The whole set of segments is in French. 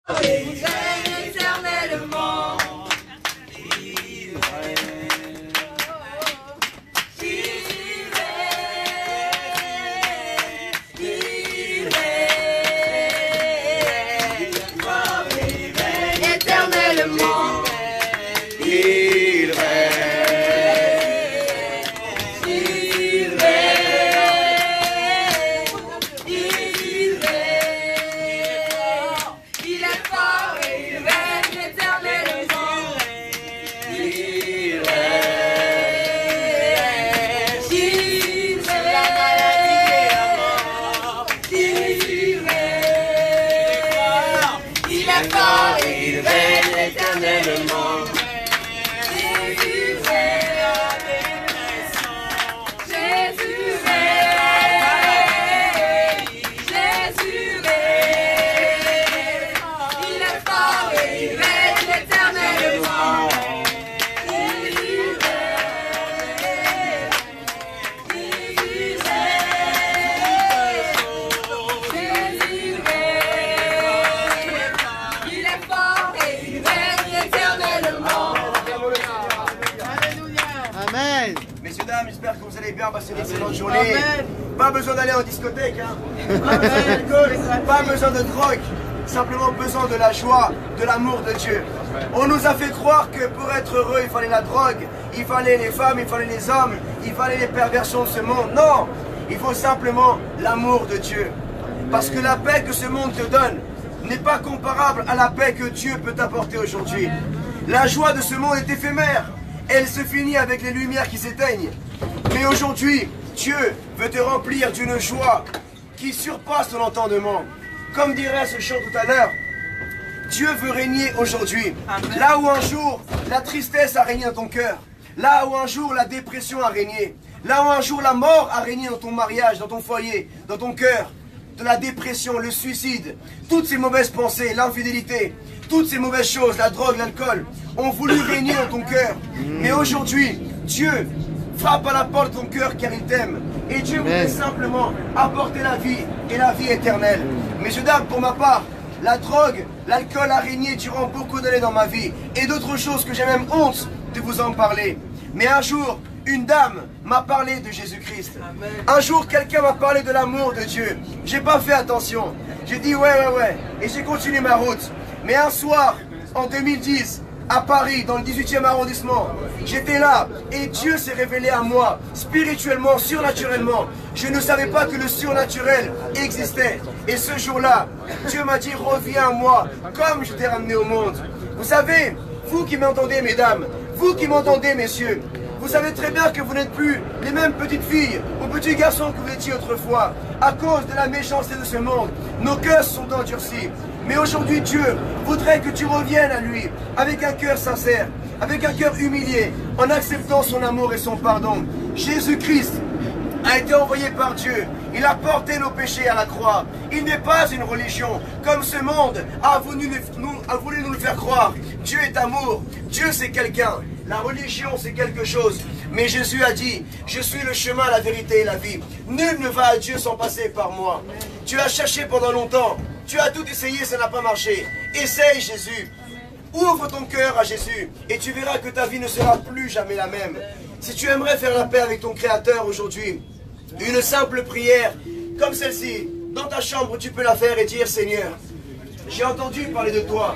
Il règne éternellement. J'espère que vous allez bien passer une excellente journée. Amen. Pas besoin d'aller en discothèque, hein. Pas besoin d'alcool, pas besoin de drogue. Simplement besoin de la joie, de l'amour de Dieu. On nous a fait croire que pour être heureux, il fallait la drogue, il fallait les femmes, il fallait les hommes, il fallait les perversions de ce monde. Non, il faut simplement l'amour de Dieu. Parce que la paix que ce monde te donne n'est pas comparable à la paix que Dieu peut t'apporter aujourd'hui. La joie de ce monde est éphémère. Elle se finit avec les lumières qui s'éteignent. Mais aujourd'hui, Dieu veut te remplir d'une joie qui surpasse ton entendement. Comme dirait ce chant tout à l'heure, Dieu veut régner aujourd'hui. Là où un jour la tristesse a régné dans ton cœur, là où un jour la dépression a régné, là où un jour la mort a régné dans ton mariage, dans ton foyer, dans ton cœur, de la dépression, le suicide, toutes ces mauvaises pensées, l'infidélité, toutes ces mauvaises choses, la drogue, l'alcool, ont voulu régner dans ton cœur. Mais aujourd'hui, Dieu frappe à la porte de ton cœur car il t'aime. Et Dieu voudrait simplement apporter la vie et la vie éternelle. Messieurs, dames, pour ma part, la drogue, l'alcool a régné durant beaucoup d'années dans ma vie. Et d'autres choses que j'ai même honte de vous en parler. Mais un jour, une dame m'a parlé de Jésus-Christ. Un jour, quelqu'un m'a parlé de l'amour de Dieu. J'ai pas fait attention. J'ai dit ouais. Et j'ai continué ma route. Mais un soir, en 2010, à Paris, dans le 18e arrondissement, j'étais là et Dieu s'est révélé à moi, spirituellement, surnaturellement. Je ne savais pas que le surnaturel existait. Et ce jour-là, Dieu m'a dit, reviens à moi, comme je t'ai ramené au monde. Vous savez, vous qui m'entendez, mesdames, vous qui m'entendez, messieurs, vous savez très bien que vous n'êtes plus les mêmes petites filles ou petits garçons que vous étiez autrefois. À cause de la méchanceté de ce monde, nos cœurs sont endurcis. Mais aujourd'hui, Dieu voudrait que tu reviennes à lui avec un cœur sincère, avec un cœur humilié, en acceptant son amour et son pardon. Jésus-Christ a été envoyé par Dieu. Il a porté nos péchés à la croix. Il n'est pas une religion, comme ce monde a voulu nous le faire croire. Dieu est amour. Dieu, c'est quelqu'un. La religion, c'est quelque chose. Mais Jésus a dit, je suis le chemin, la vérité et la vie. Nul ne va à Dieu sans passer par moi. Tu as cherché pendant longtemps. Tu as tout essayé, ça n'a pas marché. Essaye Jésus. Ouvre ton cœur à Jésus et tu verras que ta vie ne sera plus jamais la même. Si tu aimerais faire la paix avec ton Créateur aujourd'hui, une simple prière comme celle-ci, dans ta chambre, tu peux la faire et dire, Seigneur, j'ai entendu parler de toi.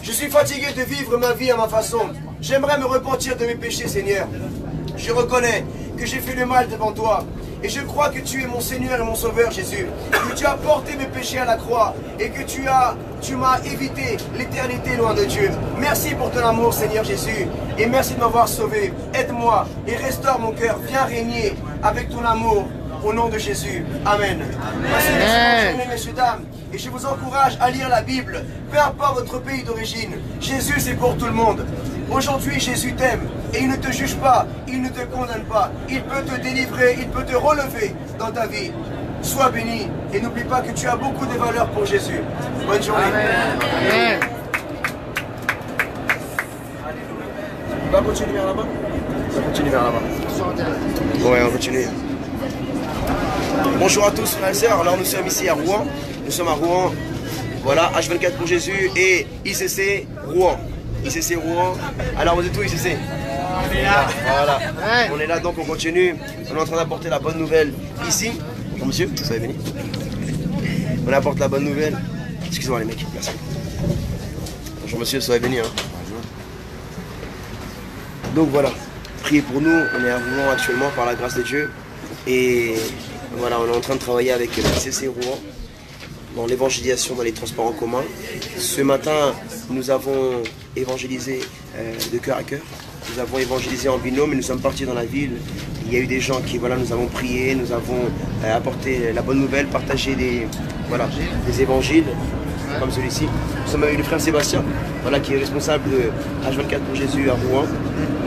Je suis fatigué de vivre ma vie à ma façon. J'aimerais me repentir de mes péchés, Seigneur. Je reconnais que j'ai fait le mal devant toi. Et je crois que tu es mon Seigneur et mon Sauveur, Jésus. Que tu as porté mes péchés à la croix et que tu m'as évité l'éternité loin de Dieu. Merci pour ton amour, Seigneur Jésus. Et merci de m'avoir sauvé. Aide-moi et restaure mon cœur. Viens régner avec ton amour. Au nom de Jésus. Amen. Passez une excellente journée, messieurs, dames. Et je vous encourage à lire la Bible. Peu importe votre pays d'origine. Jésus, c'est pour tout le monde. Aujourd'hui, Jésus t'aime. Et il ne te juge pas. Il ne te condamne pas. Il peut te délivrer. Il peut te relever dans ta vie. Sois béni. Et n'oublie pas que tu as beaucoup de valeur pour Jésus. Bonne journée. Amen. On va continuer vers là-bas. On va continuer vers là-bas. Ouais, on va continuer. Bonjour à tous frères et sœurs, alors nous sommes ici à Rouen, nous sommes à Rouen, Voilà, H24 pour Jésus et ICC Rouen. ICC Rouen. Alors vous êtes où ICC? On est là. Voilà. On est là donc on continue. On est en train d'apporter la bonne nouvelle ici. Bonjour monsieur, soyez bénis. On apporte la bonne nouvelle. Excusez-moi les mecs, merci. Bonjour monsieur, soyez bénis. Hein. Donc voilà, priez pour nous. On est à Rouen actuellement par la grâce de Dieu. Et voilà, on est en train de travailler avec l'ICC Rouen dans l'évangélisation dans les transports en commun. Ce matin, nous avons évangélisé de cœur à cœur. Nous avons évangélisé en binôme et nous sommes partis dans la ville. Il y a eu des gens qui, voilà, nous avons prié, nous avons apporté la bonne nouvelle, partagé des évangiles comme celui-ci. Nous sommes avec le frère Sébastien, voilà, qui est responsable de H24 pour Jésus à Rouen.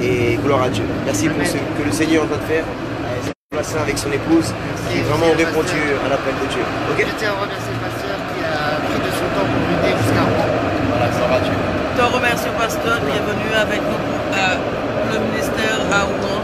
Et gloire à Dieu. Merci pour ce que le Seigneur est en train de faire. Avec son épouse, qui a vraiment répondu à l'appel de Dieu. Okay. Je tiens à remercier le pasteur qui a pris de son temps pour venir jusqu'à Rouen. Voilà, ça va Dieu. Je te remercie, pasteur, qui est venu avec nous pour le ministère à Rouen.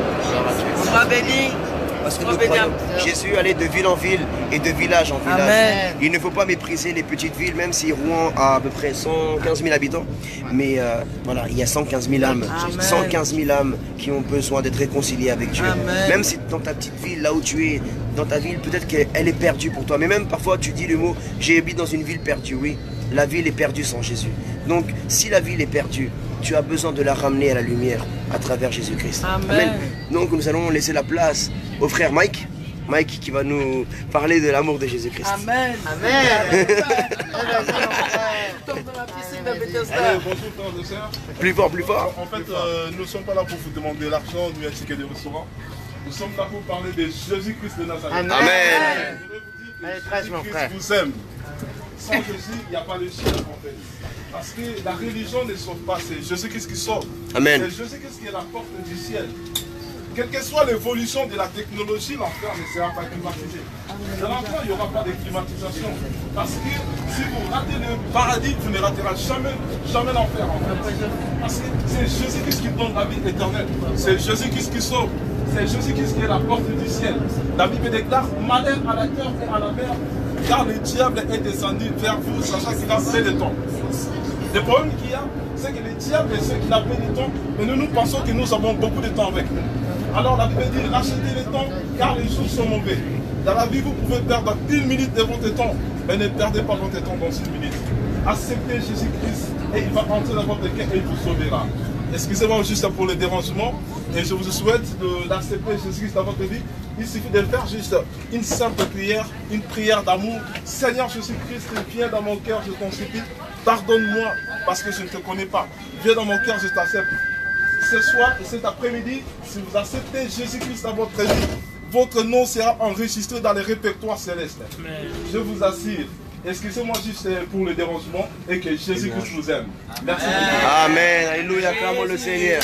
Sois béni. Parce que nous croyons, Jésus allait de ville en ville et de village en village. Amen. Il ne faut pas mépriser les petites villes, même si Rouen a à peu près 115 000 habitants. Mais voilà, il y a 115 000 âmes. Amen. 115 000 âmes qui ont besoin d'être réconciliées avec Dieu. Amen. Même si dans ta petite ville, là où tu es, dans ta ville, peut-être qu'elle est perdue pour toi. Mais même parfois, tu dis le mot, j'habite dans une ville perdue. Oui, la ville est perdue sans Jésus. Donc, si la ville est perdue, tu as besoin de la ramener à la lumière à travers Jésus-Christ. Amen. Donc nous allons laisser la place au frère Mike. Mike qui va nous parler de l'amour de Jésus-Christ. Amen. Amen. Tombe dans la piscine de Bethesda. Allez, bonjour frères et sœurs. Plus fort, plus fort. En fait, nous ne sommes pas là pour vous demander l'argent ni un ticket de restaurant. Nous sommes là pour parler de Jésus-Christ de Nazareth. Amen. Amen. Je voudrais vous dire que Allez, prêche, mon frère. Jésus-Christ vous aime. Sans Jésus, il n'y a pas de ciel en fait. Parce que la religion ne sauve pas, c'est Jésus-Christ qui sauve. Amen. C'est Jésus-Christ qui est la porte du ciel. Quelle que soit l'évolution de la technologie, l'enfer ne sera pas climatisé. Dans l'enfer, il n'y aura pas de climatisation. Parce que si vous ratez le paradis, vous ne raterez jamais l'enfer en fait. Parce que c'est Jésus-Christ qui donne la vie éternelle. C'est Jésus-Christ qui sauve. C'est Jésus-Christ qui est la porte du ciel. La Bible déclare malheur à la terre et à la mer, car le diable est descendu vers vous, sachant qu'il a fait le temps. Le problème qu'il y a, c'est que le diable est celui qui a fait le temps, mais nous pensons que nous avons beaucoup de temps avec nous. Alors la Bible dit, rachetez le temps, car les jours sont mauvais. Dans la vie, vous pouvez perdre 1 minute de votre temps, mais ne perdez pas votre temps dans 1 minute. Acceptez Jésus-Christ et il va entrer dans votre cœur et il vous sauvera. Excusez-moi juste pour le dérangement, et je vous souhaite d'accepter Jésus-Christ dans votre vie. Il suffit de faire juste une simple prière, une prière d'amour. Seigneur Jésus-Christ, viens dans mon cœur, je t'en supplie. Pardonne-moi parce que je ne te connais pas. Viens dans mon cœur, je t'accepte. Ce soir et cet après-midi, si vous acceptez Jésus-Christ dans votre vie, votre nom sera enregistré dans les répertoires célestes. Je vous assure. Excusez-moi juste pour le dérangement et que Jésus-Christ vous aime. Merci beaucoup. Amen. Alléluia. Acclamons le Seigneur.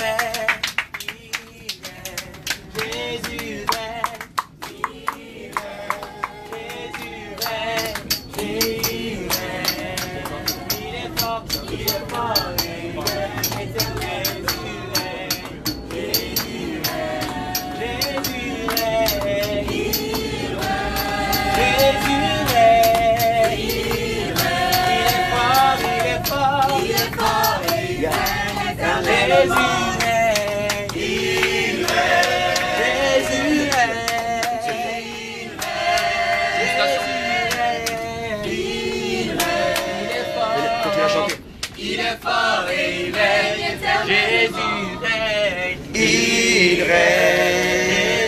Il est fort et il règne éternellement. Jésus règne. Il règne.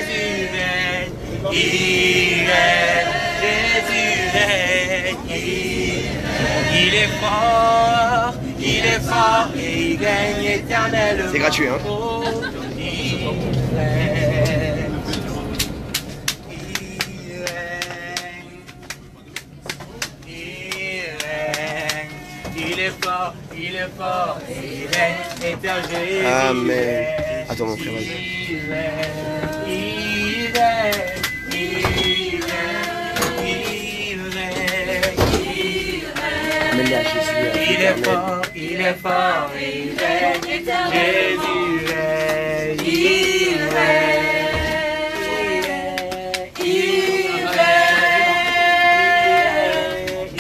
Jésus règne. Il règne. Jésus règne. Il est fort. Il est fort et il règne éternellement. C'est gratuit, hein? Il règne. Il est fort, il est fort, il règne éternellement. Amen. Attends mon frère, vas-y. Il règne, il règne, il règne, il règne. Amène-les à Jésus. Il est fort, il est fort, il règne éternellement. Jésus règne, il règne. Il règne,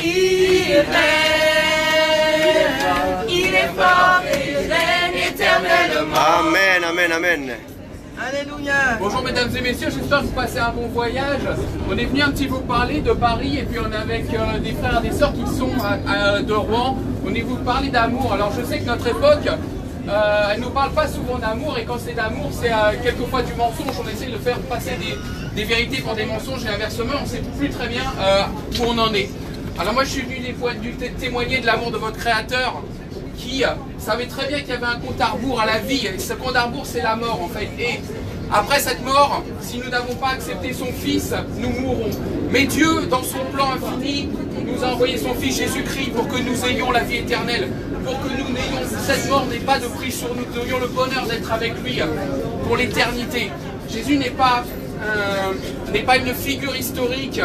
il règne. amen. Alléluia. Bonjour mesdames et messieurs, j'espère que vous passez un bon voyage. On est venu un petit peu parler de Paris et puis on est avec des frères et des sœurs qui sont de Rouen. On est venu vous parler d'amour. Alors je sais que notre époque, elle ne nous parle pas souvent d'amour et quand c'est d'amour, c'est quelquefois du mensonge. On essaie de faire passer des vérités pour des mensonges et inversement, on ne sait plus très bien où on en est. Alors moi je suis venu témoigner de l'amour de votre Créateur qui savait très bien qu'il y avait un compte à rebours à la vie. Et ce compte à rebours, c'est la mort en fait. Et après cette mort, si nous n'avons pas accepté son Fils, nous mourrons. Mais Dieu, dans son plan infini, nous a envoyé son Fils Jésus-Christ pour que nous ayons la vie éternelle. Pour que nous n'ayons, cette mort n'ait pas de prix sur nous, nous ayons le bonheur d'être avec lui pour l'éternité. Jésus n'est pas une figure historique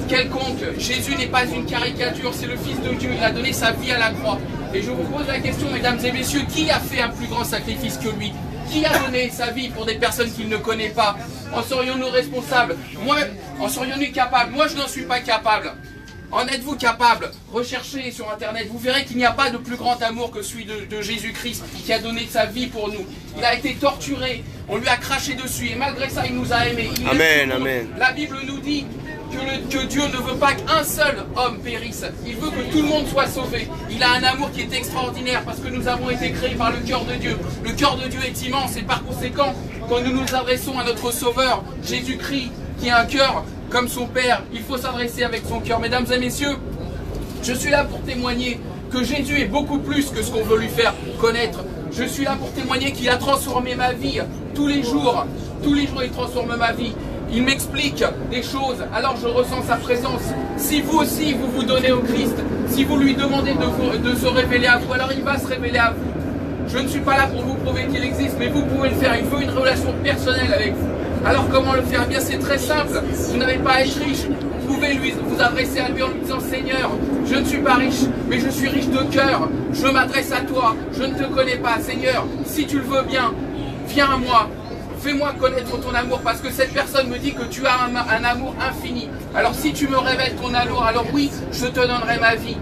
quelconque. Jésus n'est pas une caricature, c'est le Fils de Dieu. Il a donné sa vie à la croix. Et je vous pose la question, mesdames et messieurs, qui a fait un plus grand sacrifice que lui? Qui a donné sa vie pour des personnes qu'il ne connaît pas? En serions-nous responsables? Moi, en serions-nous capables? Moi, je n'en suis pas capable. En êtes-vous capable? Recherchez sur Internet, vous verrez qu'il n'y a pas de plus grand amour que celui de Jésus-Christ qui a donné sa vie pour nous. Il a été torturé, on lui a craché dessus et malgré ça, il nous a aimés. Amen, amen. La Bible nous dit que Dieu ne veut pas qu'un seul homme périsse. Il veut que tout le monde soit sauvé. Il a un amour qui est extraordinaire parce que nous avons été créés par le cœur de Dieu. Le cœur de Dieu est immense et par conséquent, quand nous nous adressons à notre Sauveur, Jésus-Christ, qui a un cœur comme son Père, il faut s'adresser avec son cœur. Mesdames et messieurs, je suis là pour témoigner que Jésus est beaucoup plus que ce qu'on veut lui faire connaître. Je suis là pour témoigner qu'il a transformé ma vie tous les jours. Tous les jours, il transforme ma vie. Il m'explique des choses, alors je ressens sa présence. Si vous aussi, vous vous donnez au Christ, si vous lui demandez de se révéler à vous, alors il va se révéler à vous. Je ne suis pas là pour vous prouver qu'il existe, mais vous pouvez le faire. Il faut une relation personnelle avec vous. Alors comment le faire? Eh bien, c'est très simple. Vous n'avez pas à être riche. Vous pouvez vous adresser à lui en lui disant: Seigneur, je ne suis pas riche, mais je suis riche de cœur. Je m'adresse à toi. Je ne te connais pas, Seigneur. Si tu le veux bien, viens à moi. Fais-moi connaître ton amour parce que cette personne me dit que tu as un amour infini. Alors si tu me révèles ton amour, alors oui, je te donnerai ma vie.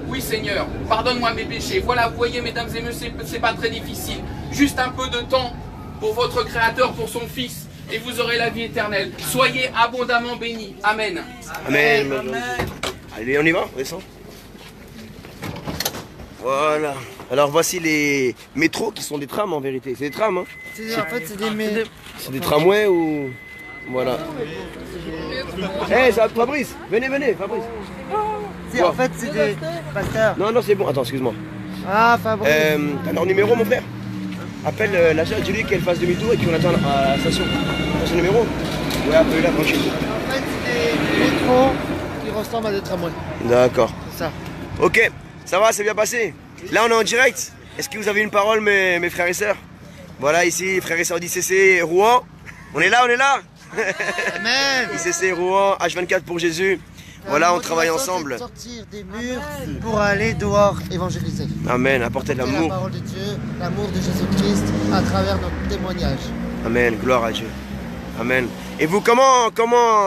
Oui Seigneur, pardonne-moi mes péchés. Voilà, vous voyez mesdames et messieurs, c'est pas très difficile. Juste un peu de temps pour votre Créateur, pour son Fils, et vous aurez la vie éternelle. Soyez abondamment bénis. Amen. Amen. Allez, on y va, on descend. Voilà. Alors voici les métros qui sont des trams en vérité. C'est des trams, hein? En fait, C'est des tramways ou... Voilà. Eh, ça, Fabrice, venez, Fabrice. En fait, c'est des pasteurs. Non, c'est bon. Attends, excuse-moi. Ah, Fabrice. T'as leur numéro, mon frère? Appelle la chère, dis-lui qu'elle fasse demi-tour et qu'on attend à la station. T'as son numéro? Ouais, appelle-la tranquille. En fait, c'est des métros qui ressemblent à des tramways. D'accord. C'est ça. Ok, ça va, c'est bien passé. Là, on est en direct. Est-ce que vous avez une parole, mes frères et sœurs? Voilà, ici, frères et sœurs d'ICC Rouen. On est là. Amen. ICC Rouen, H24 pour Jésus. Voilà, on travaille ensemble. Sortir des murs pour aller dehors évangéliser. Amen, apporter de l'amour. La parole de Dieu, l'amour de Jésus-Christ à travers notre témoignage. Amen, gloire à Dieu. Amen. Et vous, comment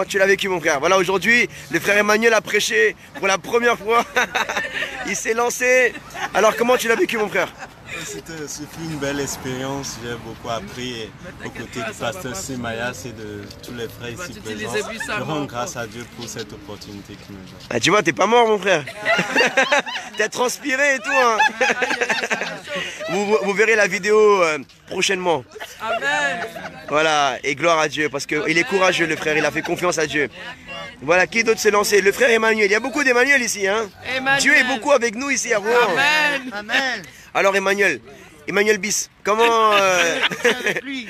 tu l'as vécu, mon frère? Voilà, aujourd'hui, le frère Emmanuel a prêché pour la première fois. Il s'est lancé. Alors, comment tu l'as vécu, mon frère? Ce fut une belle expérience, j'ai beaucoup appris aux côtés du pasteur Simayas et de tous les frères ici présents. Je rends grâce à Dieu pour cette opportunité qu'il nous donne. Ah, tu vois, t'es pas mort, mon frère. T'as transpiré et tout. Hein. Vous verrez la vidéo prochainement. Amen. Voilà, et gloire à Dieu, parce qu'il est courageux, le frère, il a fait confiance à Dieu. Voilà, qui d'autre s'est lancé? Le frère Emmanuel. Il y a beaucoup d'Emmanuel ici. Hein. Dieu est beaucoup avec nous ici à Rouen. Amen. Amen. Alors Emmanuel Bis, comment... Avec lui.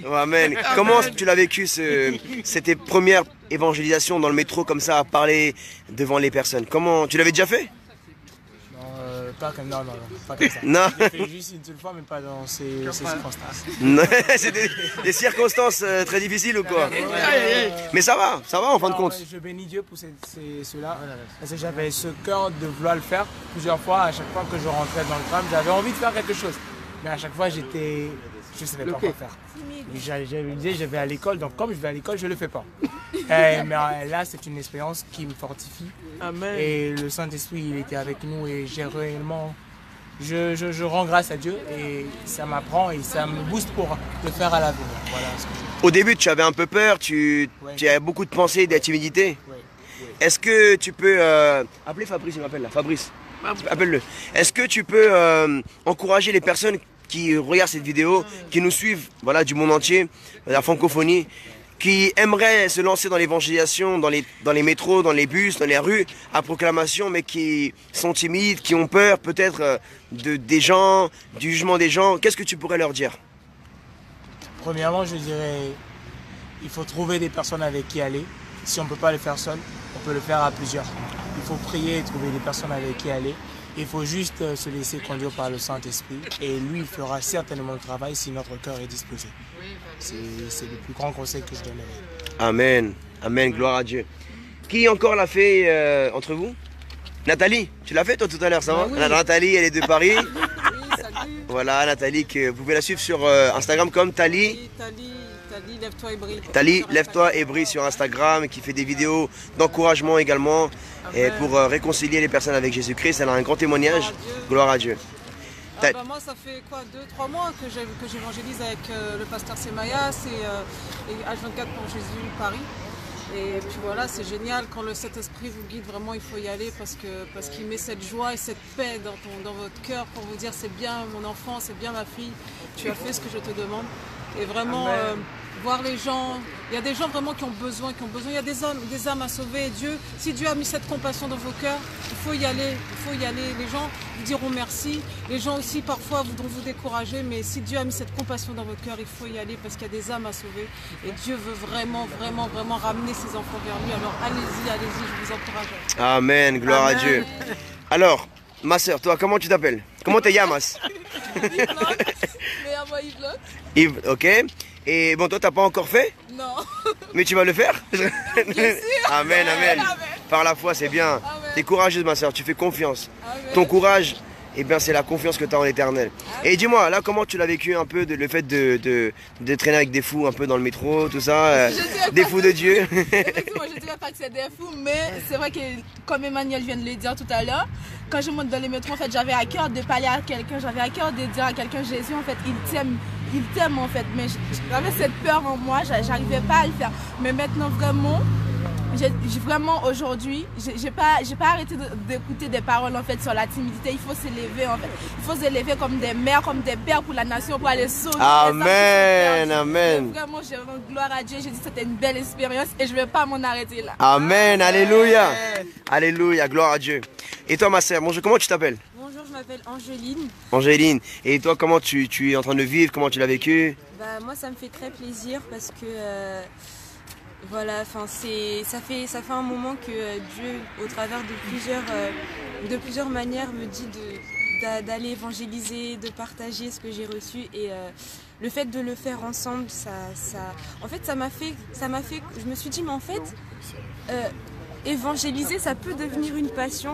Oh, amen. Comment tu l'as vécu, cette première évangélisation dans le métro, comme ça, à parler devant les personnes? Comment tu l'avais déjà fait? Pas comme pas comme ça. Non. Je l'ai fait juste une seule fois, mais pas dans ces circonstances. C'est des circonstances très difficiles ou quoi? Mais ça va en fin de compte. Je bénis Dieu pour cela, parce que j'avais ce cœur de vouloir le faire plusieurs fois. À chaque fois que je rentrais dans le tram, j'avais envie de faire quelque chose, mais à chaque fois je ne savais pas quoi faire. Je vais à l'école, donc comme je vais à l'école, je ne le fais pas. Mais là, c'est une expérience qui me fortifie. Amen. Et le Saint-Esprit, il était avec nous et j'ai réellement je rends grâce à Dieu et ça m'apprend et ça me booste pour le faire à l'avenir. Voilà ce que Au début, tu avais un peu peur, tu avais beaucoup de pensées, de timidité. Oui. Est-ce que tu peux... appeler Fabrice, il m'appelle là, Fabrice. Appelle-le. Est-ce que tu peux encourager les personnes qui regardent cette vidéo, qui nous suivent voilà, du monde entier, de la francophonie, qui aimeraient se lancer dans l'évangélisation, dans les métros, dans les bus, dans les rues, à proclamation, mais qui sont timides, qui ont peur peut-être des gens, du jugement des gens. Qu'est-ce que tu pourrais leur dire? Premièrement, je dirais, il faut trouver des personnes avec qui aller. Si on ne peut pas le faire seul, on peut le faire à plusieurs. Il faut prier et trouver des personnes avec qui aller. Il faut juste se laisser conduire par le Saint-Esprit et lui il fera certainement le travail si notre cœur est disposé. C'est le plus grand conseil que je donnerai. Amen, amen, gloire à Dieu. Qui encore l'a fait entre vous? Nathalie, tu l'as fait toi tout à l'heure, ça va? Oui. Nathalie, elle est de Paris. Oui, salut. Voilà, Nathalie, que vous pouvez la suivre sur Instagram comme Tali. Tali, lève-toi et brille. Tali, lève-toi et brille sur Instagram, qui fait des vidéos d'encouragement également. Et pour réconcilier les personnes avec Jésus-Christ, elle a un grand témoignage. Gloire à Dieu. Moi, ça fait quoi, 2-3 mois que j'évangélise avec le pasteur Semaya, et H24 pour Jésus Paris. Et puis voilà, c'est génial quand le Saint-Esprit vous guide, vraiment il faut y aller parce qu'il met cette joie et cette paix dans votre cœur pour vous dire c'est bien mon enfant, c'est bien ma fille, tu as fait ce que je te demande. Et vraiment voir les gens, il y a des gens vraiment qui ont besoin, il y a des âmes à sauver. Et Dieu, si Dieu a mis cette compassion dans vos cœurs, il faut y aller, Les gens vous diront merci, les gens aussi parfois voudront vous décourager, mais si Dieu a mis cette compassion dans votre cœur, il faut y aller parce qu'il y a des âmes à sauver. Et Dieu veut vraiment ramener ses enfants vers lui. Alors allez-y, je vous encourage. Amen, gloire à Dieu. Alors, ma soeur, toi, comment tu t'appelles? Comment te llamas? Yves, ok. Et bon, toi, t'as pas encore fait? Non. Mais tu vas le faire? Bien sûr. Amen, amen. Par la foi, c'est bien. T'es courageuse, ma soeur, tu fais confiance. Amen. Ton courage, eh bien, c'est la confiance que tu as en l'éternel. Et dis-moi, là, comment tu l'as vécu un peu, le fait de traîner avec des fous un peu dans le métro, tout ça, des fous de Dieu? Effectivement, je ne dirais pas que c'est des fous, mais c'est vrai que, comme Emmanuel vient de le dire tout à l'heure, quand je monte dans les métros, en fait, j'avais à cœur de parler à quelqu'un, j'avais à cœur de dire à quelqu'un, Jésus, en fait, il t'aime en fait, mais j'avais cette peur en moi, j'arrivais pas à le faire. Mais maintenant vraiment aujourd'hui, j'ai pas arrêté d'écouter des paroles en fait sur la timidité. Il faut s'élever en fait, il faut s'élever comme des mères, comme des pères pour la nation, pour aller sauver. Amen, amen. Vraiment, j'ai vraiment gloire à Dieu. J'ai dit que c'était une belle expérience et je vais pas m'en arrêter là. Amen, alléluia, alléluia, gloire à Dieu. Et toi, ma sœur, bonjour, comment tu t'appelles? Bonjour, je m'appelle Angéline. Angéline, et toi, comment tu es en train de vivre? Comment tu l'as vécu? Moi, ça me fait très plaisir parce que voilà, enfin ça fait un moment que Dieu, au travers de plusieurs manières, me dit d'aller évangéliser, de partager ce que j'ai reçu et le fait de le faire ensemble, en fait, ça m'a fait, je me suis dit, mais en fait, évangéliser, ça peut devenir une passion,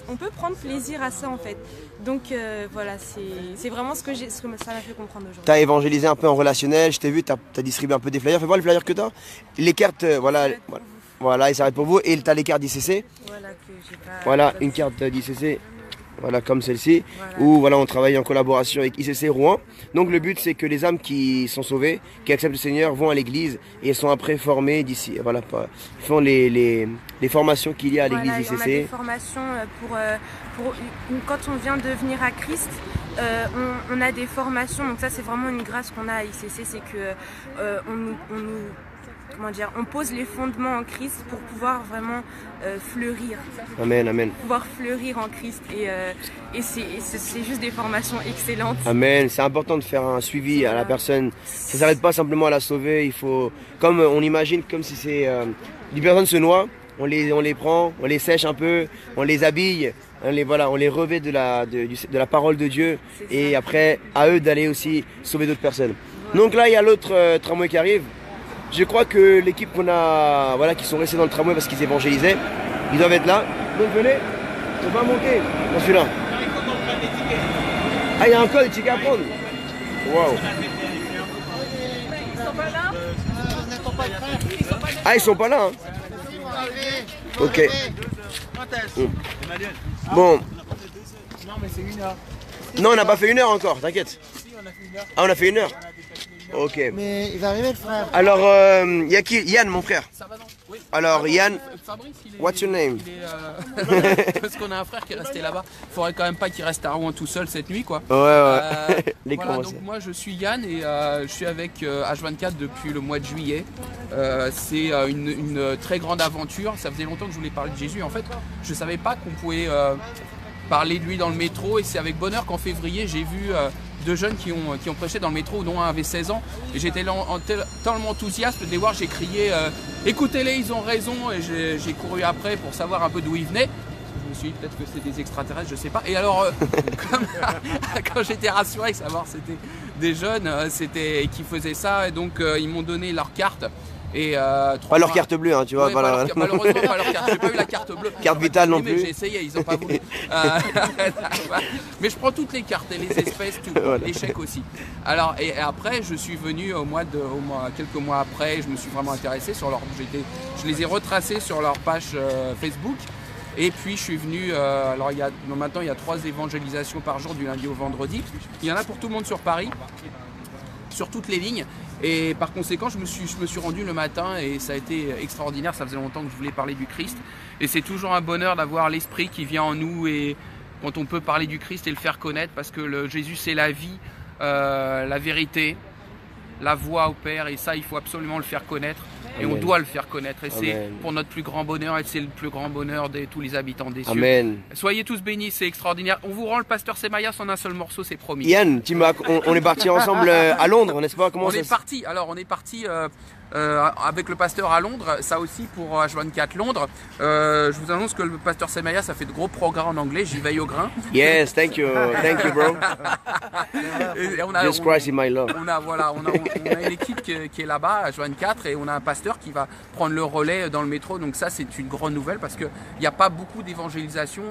on peut prendre plaisir à ça en fait. Donc voilà, c'est vraiment ce que ça m'a fait comprendre aujourd'hui. Tu as évangélisé un peu en relationnel, je t'ai vu, tu as distribué un peu des flyers. Fais voir les flyers que tu as. Les cartes, voilà, ils s'arrêtent pour vous. Et tu as les cartes d'ICC. Voilà, que j'ai pas... Voilà, une carte d'ICC. Voilà, comme celle-ci, où voilà, on travaille en collaboration avec ICC Rouen. Donc le but, c'est que les âmes qui sont sauvées, qui acceptent le Seigneur, vont à l'église et sont après formées d'ici. Voilà, ils font les formations qu'il y a à l'église ICC. On a des formations pour quand on vient de venir à Christ. On a des formations, donc ça c'est vraiment une grâce qu'on a à ICC, c'est que on pose les fondements en Christ pour pouvoir vraiment fleurir. Amen, amen. Pouvoir fleurir en Christ et c'est juste des formations excellentes. Amen. C'est important de faire un suivi à la personne. Ça ne s'arrête pas simplement à la sauver. Il faut, comme on imagine, comme si c'est une personne se noie, on les prend, on les sèche un peu, on les habille, on les revêt de la parole de Dieu et après à eux d'aller aussi sauver d'autres personnes. Donc là il y a l'autre tramway qui arrive. Je crois que l'équipe qu'on a, qui sont restés dans le tramway parce qu'ils évangélisaient, ils doivent être là. Donc venez, on va monter dans celui-là. Ah, il y a encore des tickets à prendre. Waouh. Ils sont pas là? Ah, ils sont pas là. Hein. Ok. Bon. Non, mais c'est 1 heure. Non, on n'a pas fait 1 heure encore, t'inquiète. Si, on a fait 1 heure. Ah, on a fait 1 heure. Ok. Mais il va arriver le frère. Alors, y a qui? Yann, mon frère. Ça va, non? Oui. Alors, Yann, Fabrice, il est, what's your name? Parce qu'on a un frère qui est resté là-bas. Faudrait quand même pas qu'il reste à Rouen tout seul cette nuit, quoi. Ouais. Les voilà, commencer. donc moi je suis Yann et je suis avec H24 depuis le mois de juillet. C'est une très grande aventure. Ça faisait longtemps que je voulais parler de Jésus. En fait, je savais pas qu'on pouvait parler de lui dans le métro et c'est avec bonheur qu'en février j'ai vu 2 jeunes qui ont prêché dans le métro, dont un avait 16 ans. Et j'étais tellement enthousiaste de les voir, j'ai crié écoutez-les, ils ont raison, et j'ai couru après pour savoir un peu d'où ils venaient. Je me suis dit peut-être que c'est des extraterrestres, je sais pas. Et alors, quand j'étais rassuré de savoir que c'était des jeunes qui faisaient ça, et donc ils m'ont donné leur carte. Et pas leur carte bleue, hein, tu vois. Ouais, malheureusement, pas leur carte. J'ai pas eu la carte bleue. Carte vitale non plus. J'ai essayé, ils ont pas voulu. Mais je prends toutes les cartes, et les espèces, tout, voilà. Les chèques aussi. Alors, et après, je suis venu quelques mois après, je me suis vraiment intéressé sur leur. Je les ai retracés sur leur page Facebook. Et puis je suis venu, maintenant il y a 3 évangélisations par jour du lundi au vendredi. Il y en a pour tout le monde sur Paris, sur toutes les lignes. Et par conséquent, je me suis rendu le matin et ça a été extraordinaire. Ça faisait longtemps que je voulais parler du Christ. Et c'est toujours un bonheur d'avoir l'Esprit qui vient en nous et quand on peut parler du Christ et le faire connaître, parce que Jésus c'est la vie, la vérité, la voie au Père, et ça il faut absolument le faire connaître. Et Amen. On doit le faire connaître, et c'est pour notre plus grand bonheur, et c'est le plus grand bonheur de tous les habitants des cieux. Amen. Soyez tous bénis, c'est extraordinaire. On vous rend le pasteur Semayas en un seul morceau, c'est promis. Yann, on est parti ensemble à Londres, n'est-ce pas? On est parti avec le pasteur à Londres, ça aussi pour H24 Londres. Je vous annonce que le pasteur Semayas a fait de gros progrès en anglais, j'y veille au grain. Yes, thank you bro. Jesus Christ is my love. On a une équipe qui est là-bas, H24, et on a un pasteur qui va prendre le relais dans le métro. Donc ça, c'est une grande nouvelle parce qu'il n'y a pas beaucoup d'évangélisation,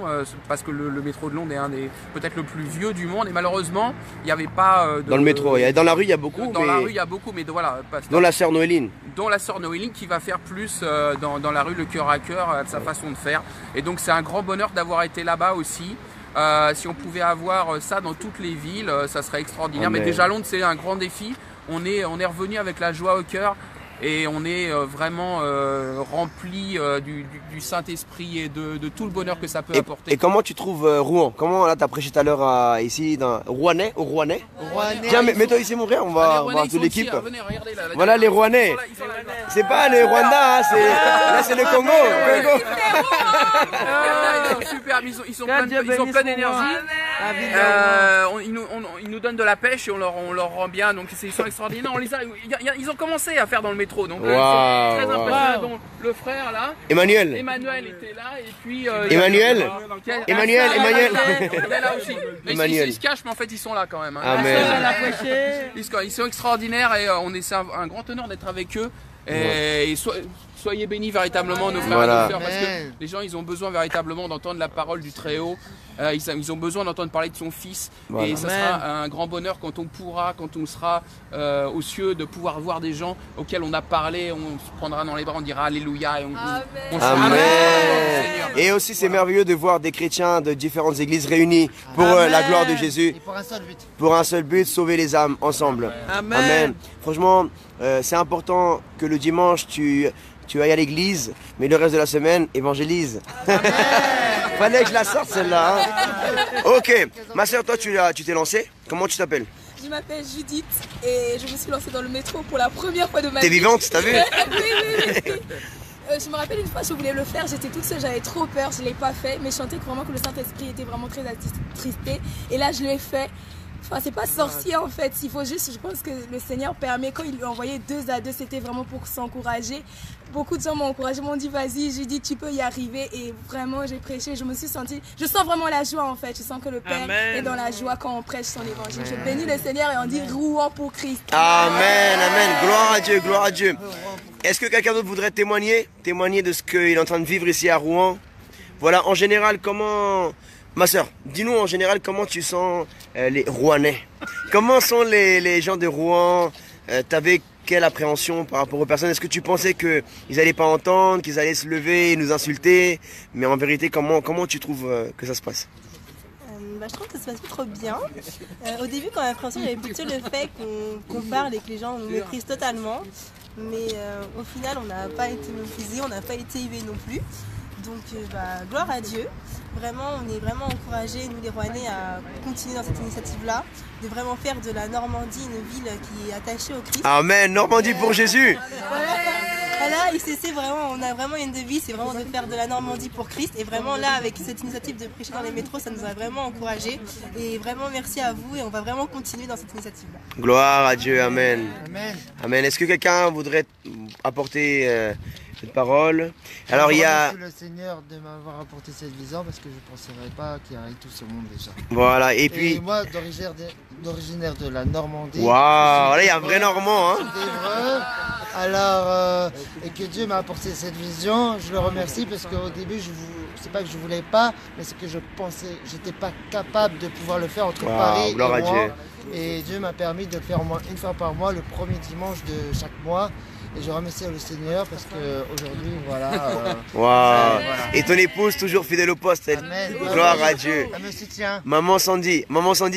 parce que le métro de Londres est peut-être le plus vieux du monde, et malheureusement, il n'y avait pas dans le métro, dans la rue, il y a beaucoup. La rue, il y a beaucoup, mais voilà. Dont la sœur Noéline. Dont la sœur Noéline qui va faire plus dans la rue le cœur à cœur, de sa façon de faire. Et donc c'est un grand bonheur d'avoir été là-bas aussi. Si on pouvait avoir ça dans toutes les villes, ça serait extraordinaire. Amen. Mais déjà Londres, c'est un grand défi. On est revenu avec la joie au cœur. Et on est vraiment rempli du Saint-Esprit et de tout le bonheur que ça peut apporter. Et comment tu trouves Rouen? Comment, là, tu as prêché tout à l'heure ici, dans Rouennais, au Rouennais? Tiens, mets-toi ici, mon frère, on va voir toute l'équipe. Voilà les Rouennais. C'est pas le Rwanda, là c'est le Congo. Superbe, ils sont plein d'énergie. Ils nous donnent de la pêche et on leur rend bien, donc ils sont extraordinaires. Ils ont commencé à faire dans le métro, donc c'est très impressionnant. Donc, le frère là, Emmanuel était là, et puis Emmanuel il est là aussi. Ils se cachent, mais en fait ils sont là quand même. Ils sont extraordinaires et c'est un grand honneur d'être avec eux. Et soyez bénis véritablement nos frères et nos sœurs, parce que les gens ils ont besoin véritablement d'entendre la parole du Très-Haut. Ils ont besoin d'entendre parler de son Fils. Et ça sera un grand bonheur quand on sera aux cieux, de pouvoir voir des gens auxquels on a parlé, on se prendra dans les bras, on dira Alléluia. Et Amen. Et aussi c'est merveilleux de voir des chrétiens de différentes églises réunis pour la gloire de Jésus. Et pour un seul but, sauver les âmes ensemble. Amen. Franchement, c'est important que le dimanche tu ailles à l'église, mais le reste de la semaine, évangélise. Fallait que je la sorte celle-là. Hein. Ok, ma soeur, toi tu t'es lancée. Comment tu t'appelles? Je m'appelle Judith et je me suis lancée dans le métro pour la première fois de ma vie. T'es vivante, t'as vu? Oui. Je me rappelle une fois, je voulais le faire, j'étais toute seule, j'avais trop peur, je ne l'ai pas fait, mais je sentais vraiment que le Saint-Esprit était vraiment très attristé. Et là, je l'ai fait. Enfin, c'est pas sorcier en fait, il faut juste, je pense que le Seigneur permet, quand il lui envoyait 2 à 2, c'était vraiment pour s'encourager. Beaucoup de gens m'ont encouragé, m'ont dit vas-y, je dis tu peux y arriver, et vraiment j'ai prêché, je sens vraiment la joie en fait, je sens que le Père est dans la joie quand on prêche son évangile. Je bénis le Seigneur et on dit Rouen pour Christ. Amen, amen, gloire à Dieu, gloire à Dieu. Est-ce que quelqu'un d'autre voudrait témoigner de ce qu'il est en train de vivre ici à Rouen? Voilà, en général, comment... Ma soeur, dis-nous en général comment tu sens les Rouennais. Comment sont les gens de Rouen? T'avais quelle appréhension par rapport aux personnes? Est-ce que tu pensais qu'ils n'allaient pas entendre, qu'ils allaient se lever et nous insulter? Mais en vérité, comment tu trouves que ça se passe? je trouve que ça se passe pas trop bien. Au début, quand on a l'impression, j'avais plutôt le fait qu'on parle et que les gens nous méprisent totalement. Mais au final, on n'a pas été méprisés, on n'a pas été hués non plus. Donc, gloire à Dieu. Vraiment, on est vraiment encouragés, nous les Rouennais, à continuer dans cette initiative-là, de vraiment faire de la Normandie une ville qui est attachée au Christ. Amen, Normandie pour Jésus. Voilà, ICC, vraiment, on a vraiment une devise, c'est vraiment de faire de la Normandie pour Christ. Et vraiment là, avec cette initiative de prêcher dans les métros, ça nous a vraiment encouragés. Et vraiment, merci à vous et on va vraiment continuer dans cette initiative-là. Gloire à Dieu, Amen. Amen. Amen. Est-ce que quelqu'un voudrait apporter cette parole? Alors il y a... Je remercie le Seigneur de m'avoir apporté cette vision parce que je ne penserais pas qu'il y aurait tout ce monde déjà. Voilà, et puis... Et moi, d'originaire de la Normandie. Waouh, là il y a un vrai Normand, hein. Alors, et que Dieu m'a apporté cette vision, je le remercie parce qu'au début, c'est pas que je voulais pas, mais c'est que je pensais, j'étais pas capable de pouvoir le faire entre Paris et moi. Dieu. Et Dieu m'a permis de le faire au moins une fois par mois, le premier dimanche de chaque mois. Et je remercie le Seigneur parce qu'aujourd'hui, voilà. Waouh. Et ton épouse toujours fidèle au poste. Amen. Gloire à Dieu. Elle me soutient. Maman Sandy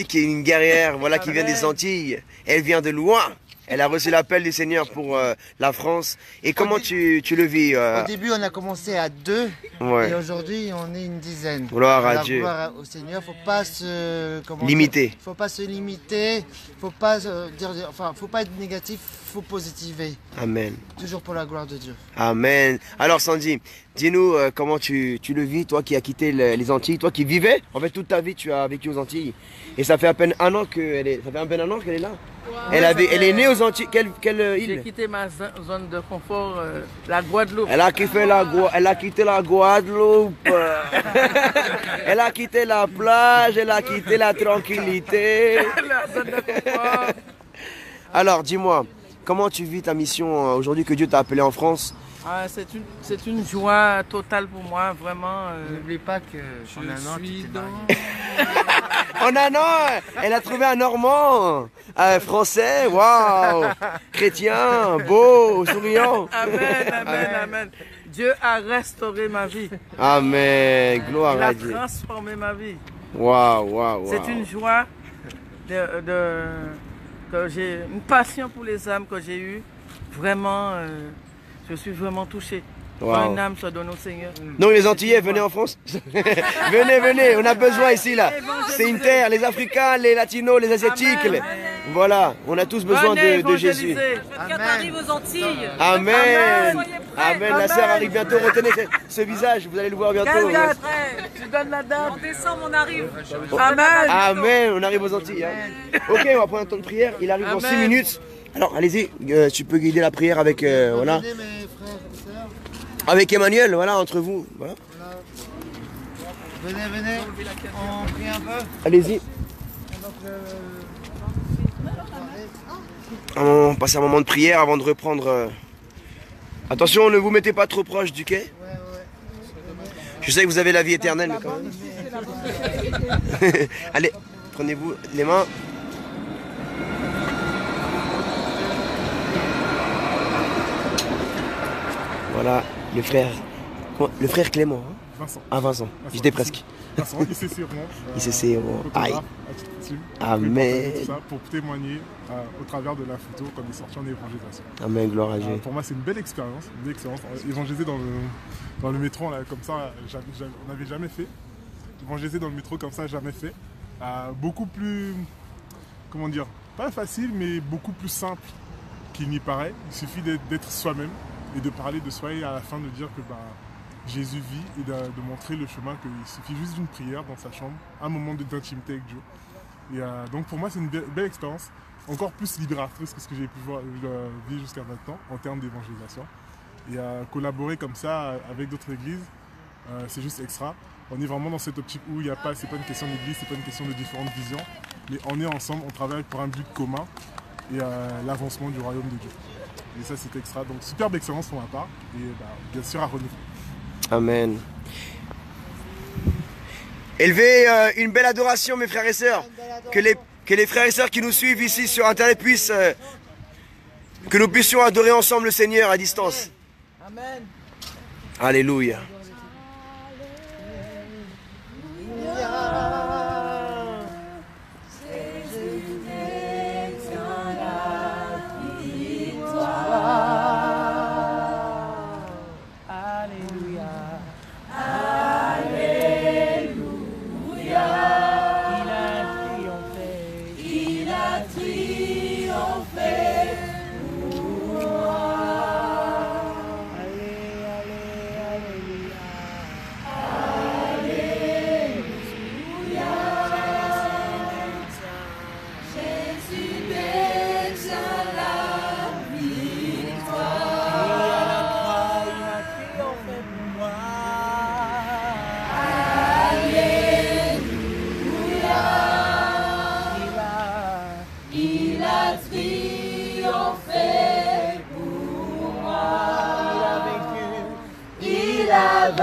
qui est une guerrière, voilà, qui vient des Antilles. Elle vient de loin. Elle a reçu l'appel du Seigneur pour la France. Et comment tu le vis Au début, on a commencé à 2. Ouais. Et aujourd'hui, on est une dizaine. Gloire à Dieu. Gloire au Seigneur. Faut pas se limiter. Faut pas se limiter. Faut pas faut pas être négatif. Faut positiver. Amen. Toujours pour la gloire de Dieu. Amen. Alors Sandy, dis-nous comment tu le vis, toi qui as quitté les Antilles, toi qui vivais, en fait toute ta vie tu as vécu aux Antilles. Et ça fait à peine un an qu'elle est là. Wow. Elle est née aux Antilles. Quelle île? J'ai quitté ma zone de confort, la Guadeloupe. Elle a quitté la Guadeloupe. Elle a quitté la plage, elle a quitté la tranquillité. La zone de confort. Alors dis-moi, comment tu vis ta mission aujourd'hui que Dieu t'a appelé en France? C'est une joie totale pour moi, vraiment. N'oublie pas que je suis dans... En un an, elle a trouvé un Normand, français, waouh, chrétien, beau, souriant. Amen, amen, amen. Dieu a restauré ma vie. Amen, gloire à Dieu. Il a transformé ma vie. Waouh, waouh, waouh. C'est une joie que j'ai, une passion pour les âmes que j'ai eue. Vraiment, je suis vraiment touché. Wow. Quand une âme se donne au Seigneur. Donc les Antillais, venez en France. venez, on a besoin ici là. C'est une terre, les Africains, les Latinos, les Asiatiques. Amen. Voilà, on a tous besoin de Jésus. Amen. Arrive aux Antilles. Amen. Amen. La sœur arrive bientôt. Retenez ce visage, vous allez le voir bientôt. Tu donnes la date. En décembre, on arrive. Amen. Amen. On arrive aux Antilles. Hein. Ok, on va prendre un temps de prière. Il arrive dans 6 minutes. Alors allez-y, tu peux guider la prière avec voilà. Avec Emmanuel, voilà, entre vous. Voilà. Venez, on prie un peu. Allez-y. On passe un moment de prière avant de reprendre. Attention, ne vous mettez pas trop proche du quai. Je sais que vous avez la vie éternelle, mais quand même. Allez, prenez-vous les mains. Voilà, le frère Clément. Hein? Vincent. Ah, Vincent. J'étais presque. Vincent, ICC Rouen. ICC Rouen. Aïe. Amen. Tout ça pour témoigner au travers de la photo comme il est sorti en évangélisation. Amen, gloire à Dieu. Pour moi, c'est une belle expérience. Évangéliser dans le métro, là, comme ça, on n'avait jamais fait. Évangéliser dans le métro comme ça, jamais fait. Beaucoup plus, comment dire, pas facile, mais beaucoup plus simple qu'il n'y paraît. Il suffit d'être soi-même et de parler de soi et à la fin de dire que Jésus vit et de montrer le chemin, qu'il suffit juste d'une prière dans sa chambre, un moment d'intimité avec Dieu. Et donc pour moi c'est une belle expérience, encore plus libératrice que ce que j'ai pu vivre jusqu'à maintenant en termes d'évangélisation. Et collaborer comme ça avec d'autres églises, c'est juste extra. On est vraiment dans cette optique où c'est pas une question d'église, c'est pas une question de différentes visions, mais on est ensemble, on travaille pour un but commun et l'avancement du royaume de Dieu. Et ça c'est extra, donc superbe excellence pour ma part et bien sûr à renouveler. Amen. Élevez une belle adoration mes frères et sœurs. Que les frères et sœurs qui nous suivent ici sur internet puissent, que nous puissions adorer ensemble le Seigneur à distance. Amen. Alléluia.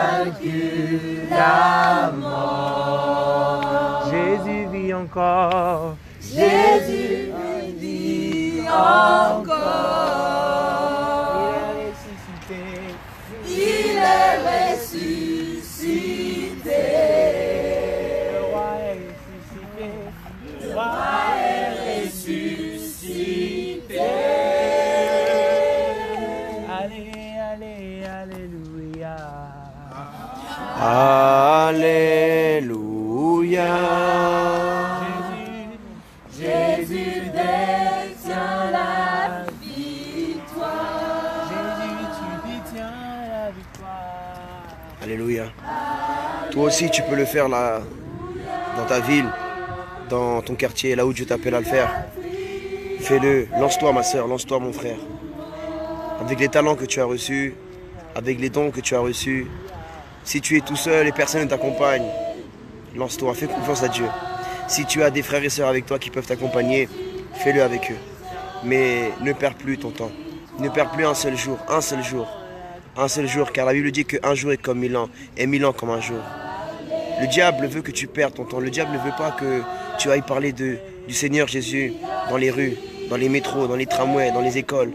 vaincu la mort. Jésus vit encore. Jésus vit encore. Il est ressuscité. Le roi est ressuscité. Le roi est ressuscité. Allez, allez, alléluia. Alléluia. Jésus détient la victoire. Jésus, tu détiens la victoire. Alléluia. Toi aussi, tu peux le faire là, dans ta ville, dans ton quartier, là où Dieu t'appelle à le faire. Fais-le. Lance-toi, ma soeur, lance-toi, mon frère. Avec les talents que tu as reçus, avec les dons que tu as reçus. Si tu es tout seul et personne ne t'accompagne, lance-toi, fais confiance à Dieu. Si tu as des frères et sœurs avec toi qui peuvent t'accompagner, fais-le avec eux. Mais ne perds plus ton temps. Ne perds plus un seul jour, un seul jour. Un seul jour, car la Bible dit qu'un jour est comme 1000 ans, et 1000 ans comme un jour. Le diable veut que tu perdes ton temps. Le diable ne veut pas que tu ailles parler du Seigneur Jésus dans les rues, dans les métros, dans les tramways, dans les écoles,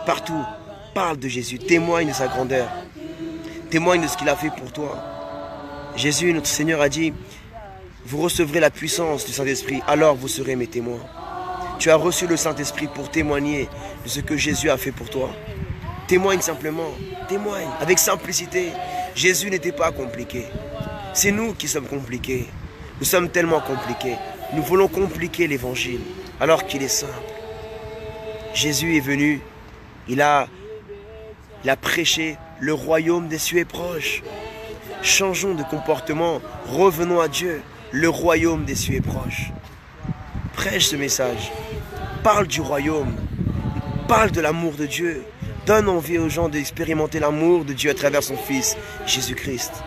partout. Parle de Jésus, témoigne de sa grandeur. Témoigne de ce qu'il a fait pour toi. Jésus, notre Seigneur, a dit, vous recevrez la puissance du Saint-Esprit, alors vous serez mes témoins. Tu as reçu le Saint-Esprit pour témoigner de ce que Jésus a fait pour toi. Témoigne simplement, témoigne, avec simplicité. Jésus n'était pas compliqué. C'est nous qui sommes compliqués. Nous sommes tellement compliqués. Nous voulons compliquer l'évangile, alors qu'il est simple. Jésus est venu, il a prêché, le royaume des cieux est proche. Changeons de comportement, revenons à Dieu, le royaume des cieux est proche. Prêche ce message, parle du royaume, parle de l'amour de Dieu, donne envie aux gens d'expérimenter l'amour de Dieu à travers son Fils, Jésus-Christ.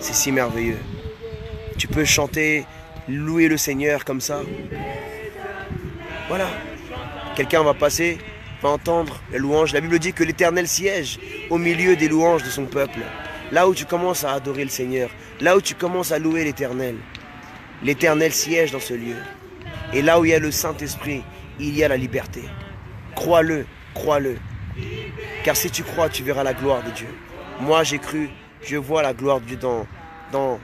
C'est si merveilleux. Tu peux chanter, louer le Seigneur comme ça. Voilà. Quelqu'un va passer, va entendre les louanges. La Bible dit que l'Éternel siège au milieu des louanges de son peuple. Là où tu commences à adorer le Seigneur, là où tu commences à louer l'Éternel, l'Éternel siège dans ce lieu. Et là où il y a le Saint-Esprit, il y a la liberté. Crois-le, crois-le. Car si tu crois, tu verras la gloire de Dieu. Moi, j'ai cru, je vois la gloire de Dieu dans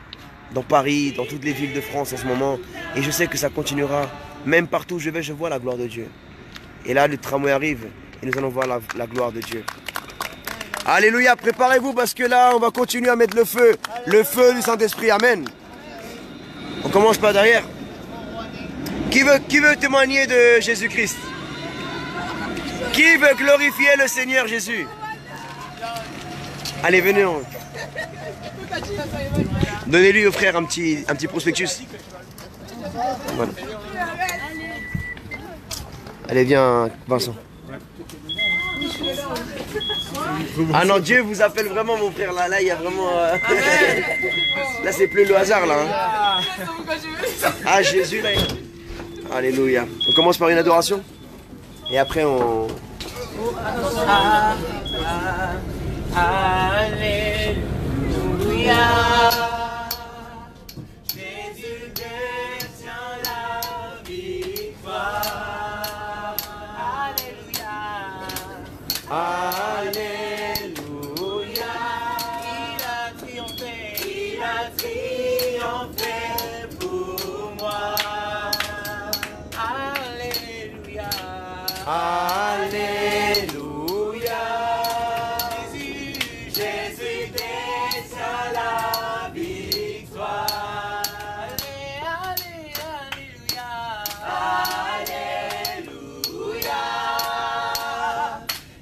Paris, dans toutes les villes de France en ce moment. Et je sais que ça continuera. Même partout où je vais, je vois la gloire de Dieu. Et là, le tramway arrive et nous allons voir la gloire de Dieu. Alléluia, préparez-vous parce que là, on va continuer à mettre le feu du Saint-Esprit. Amen. On commence par derrière. Qui veut témoigner de Jésus-Christ? Qui veut glorifier le Seigneur Jésus? Allez, venez. Donnez-lui au frère un petit prospectus. Voilà. Allez, viens, Vincent. Ah non, Dieu vous appelle vraiment, mon frère. Là, il y a vraiment... Là, c'est plus le hasard, là. Hein. Ah, Jésus, là. Alléluia. On commence par une adoration. Et après, on... Alléluia. Jésus détient la victoire. Alléluia. Alléluia. Il a triomphé. Il a triomphé pour moi. Alléluia. Alléluia. Jésus détient la victoire. Alléluia. Alléluia.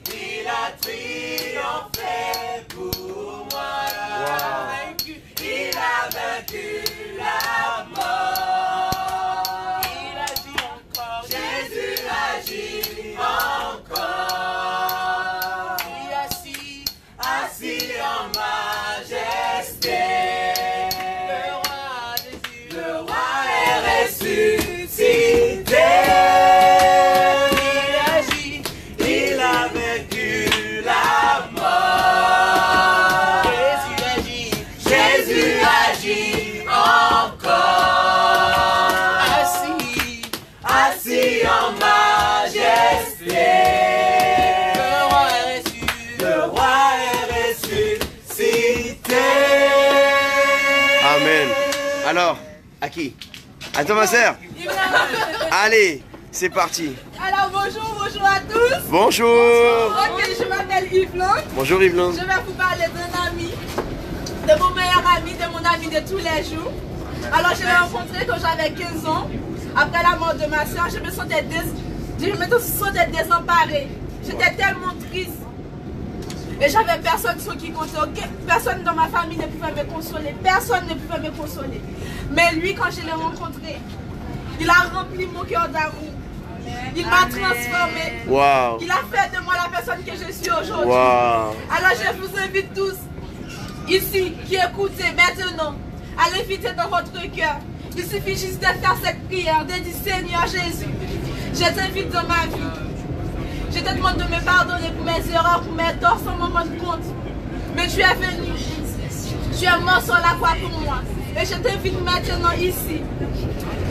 Il a triomphé pour moi. Il a vaincu la mort. Il agit encore. Jésus agit encore. qui? À toi, ma sœur. Allez, c'est parti. Alors bonjour à tous. Bonjour. Ok, je m'appelle Yvelin. Bonjour Yvelin. Je vais vous parler d'un ami, de mon meilleur ami, de mon ami de tous les jours. Alors je l'ai rencontré quand j'avais 15 ans. Après la mort de ma soeur, je me sentais désemparée. J'étais tellement triste. Et j'avais personne sur qui compter. Personne dans ma famille ne pouvait me consoler. Personne ne pouvait me consoler. Mais lui, quand je l'ai rencontré, il a rempli mon cœur d'amour. Il m'a transformée. Wow. Il a fait de moi la personne que je suis aujourd'hui. Wow. Alors je vous invite tous, ici, qui écoutez maintenant, à l'inviter dans votre cœur. Il suffit juste de faire cette prière, de dire Seigneur Jésus, je t'invite dans ma vie. Je te demande de me pardonner pour mes erreurs, pour mes torts sans m'en rendre compte. Mais tu es venu. Tu es mort sur la croix pour moi. Et je t'invite maintenant ici.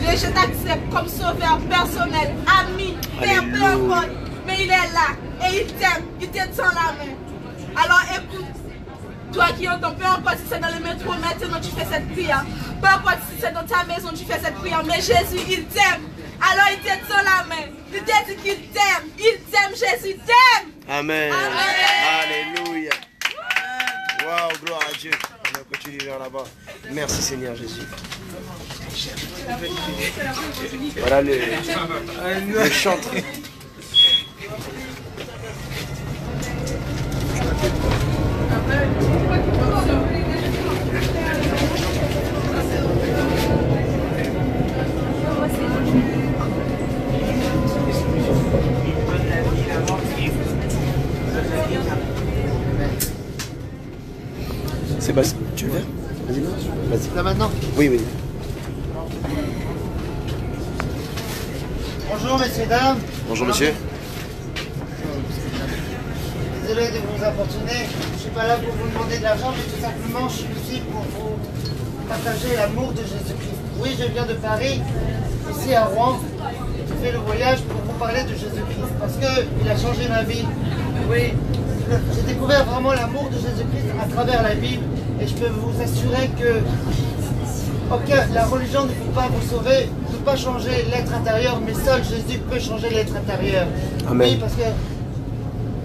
Et je t'accepte comme sauveur personnel, ami, père, peu importe. Mais il est là et il t'aime. Il te tend la main. Alors écoute, toi qui entends, peu importe si c'est dans le métro, maintenant tu fais cette prière. Peu importe si c'est dans ta maison, tu fais cette prière. Mais Jésus, il t'aime. Alors il te tend la main. Il te dit qu'il t'aime. Il t'aime, Jésus t'aime. Amen. Amen. Alléluia. Waouh, gloire à Dieu. On va continuer vers là-bas. Merci Seigneur Jésus. Voilà le chantre. Sébastien, tu veux faire? Vas-y, vas-y. Là maintenant? Oui, oui. Bonjour messieurs, dames. Bonjour monsieur. Désolé de vous importuner. Je ne suis pas là pour vous demander de l'argent, mais tout simplement je suis ici pour vous partager l'amour de Jésus-Christ. Oui, je viens de Paris, ici à Rouen. J'ai fait le voyage pour vous parler de Jésus-Christ parce qu'il a changé ma vie. Oui, j'ai découvert vraiment l'amour de Jésus-Christ à travers la Bible et je peux vous assurer que la religion ne peut pas vous sauver, ne peut pas changer l'être intérieur, mais seul Jésus peut changer l'être intérieur. Amen. Oui, parce que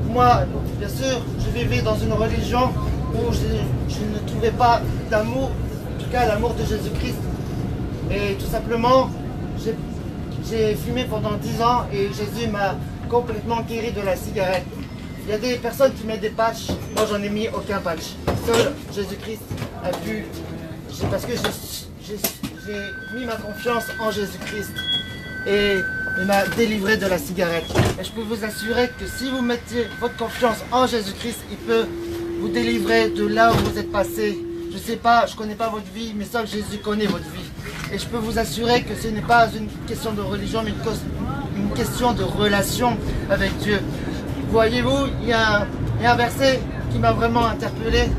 moi, bien sûr, je vivais dans une religion où je ne trouvais pas d'amour, en tout cas l'amour de Jésus-Christ. Et tout simplement, j'ai fumé pendant 10 ans et Jésus m'a complètement guéri de la cigarette. Il y a des personnes qui mettent des patchs, moi j'en ai mis aucun patch. Seul Jésus-Christ a pu, parce que j'ai mis ma confiance en Jésus-Christ et il m'a délivré de la cigarette. Et je peux vous assurer que si vous mettez votre confiance en Jésus-Christ, il peut vous délivrer de là où vous êtes passé. Je sais pas, je connais pas votre vie, mais seul Jésus connaît votre vie. Et je peux vous assurer que ce n'est pas une question de religion, mais une question de relation avec Dieu. Voyez-vous, il y a un verset qui m'a vraiment interpellé.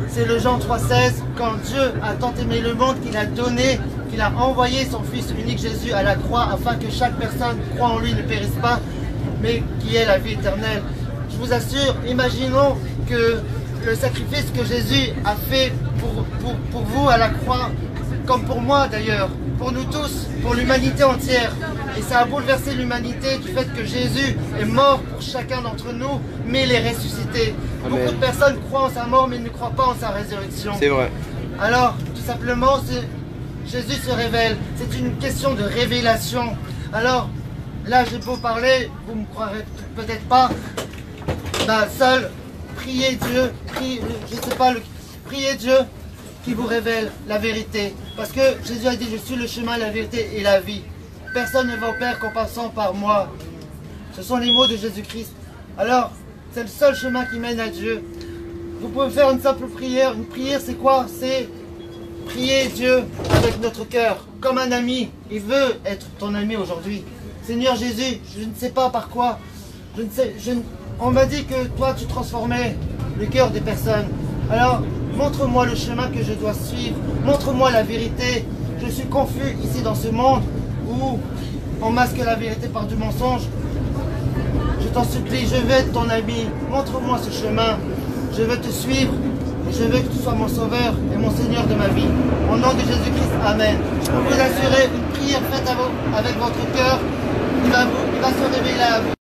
C'est le Jean 3,16. Quand Dieu a tant aimé le monde qu'il a donné, qu'il a envoyé son Fils unique Jésus à la croix afin que chaque personne qui croit en lui ne périsse pas, mais qui ait la vie éternelle. Je vous assure, imaginons que le sacrifice que Jésus a fait pour vous à la croix, comme pour moi d'ailleurs, pour nous tous, pour l'humanité entière. Et ça a bouleversé l'humanité du fait que Jésus est mort pour chacun d'entre nous, mais il est ressuscité. Amen. Beaucoup de personnes croient en sa mort, mais ne croient pas en sa résurrection. C'est vrai. Alors, tout simplement, Jésus se révèle. C'est une question de révélation. Alors, là, j'ai beau parler, vous ne me croirez peut-être pas. Seul, priez Dieu, priez Dieu qui vous révèle la vérité. Parce que Jésus a dit, je suis le chemin, la vérité et la vie. Personne ne va au Père qu'en passant par moi. Ce sont les mots de Jésus-Christ. Alors, c'est le seul chemin qui mène à Dieu. Vous pouvez faire une simple prière. Une prière, c'est quoi? C'est prier Dieu avec notre cœur, comme un ami. Il veut être ton ami aujourd'hui. Seigneur Jésus, je ne sais pas par quoi. On m'a dit que toi, tu transformais le cœur des personnes. Alors, montre-moi le chemin que je dois suivre. Montre-moi la vérité. Je suis confus ici dans ce monde où on masque la vérité par du mensonge. Je t'en supplie, je veux être ton ami. Montre-moi ce chemin. Je veux te suivre Je veux que tu sois mon sauveur et mon Seigneur de ma vie. Au nom de Jésus-Christ, Amen. Je peux vous assurer, une prière faite avec votre cœur, il va se révéler à vous.